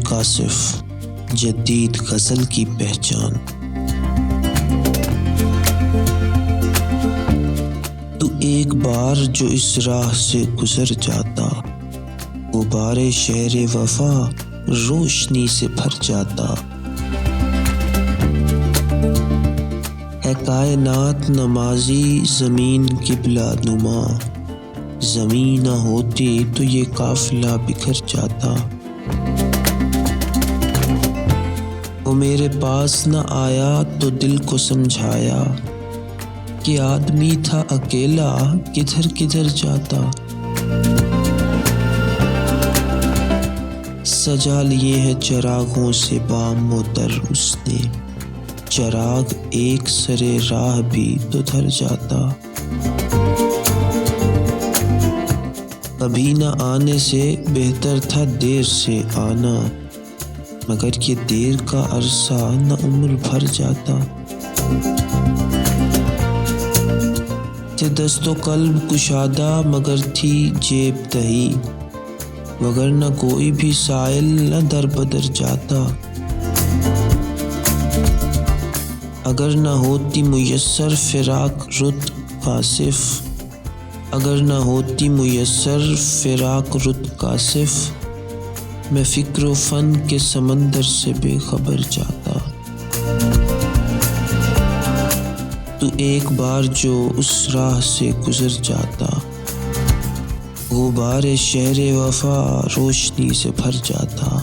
کاشف، جدید غزل کی پہچان۔ تو ایک بار جو اس راہ سے گزر جاتا، غبار شہر وفا روشنی سے بھر جاتا۔ ہے کائنات نمازی زمین قبلہ نما، زمین نہ ہوتی تو یہ قافلہ بکھر جاتا۔ وہ میرے پاس نہ آیا تو دل کو سمجھایا کہ آدمی تھا اکیلا کدھر کدھر جاتا۔ سجا لیے ہیں چراغوں سے بام و در اس نے، چراغ ایک سرے راہ بھی تو دھر جاتا۔ کبھی نہ آنے سے بہتر تھا دیر سے آنا، مگر یہ دیر کا عرصہ نہ عمر بھر جاتا۔ تھے دست و قلب کشادہ مگر تھی جیب تہی، وگر نہ کوئی بھی سائل نہ در بدر جاتا۔ اگر نہ ہوتی میسر فراق رت کاشف، اگر نہ ہوتی میسر فراق رت کاشف، میں فکر و فن کے سمندر سے بے خبر جاتا۔ تو ایک بار جو اس راہ سے گزر جاتا، غبار شہر وفا روشنی سے بھر جاتا۔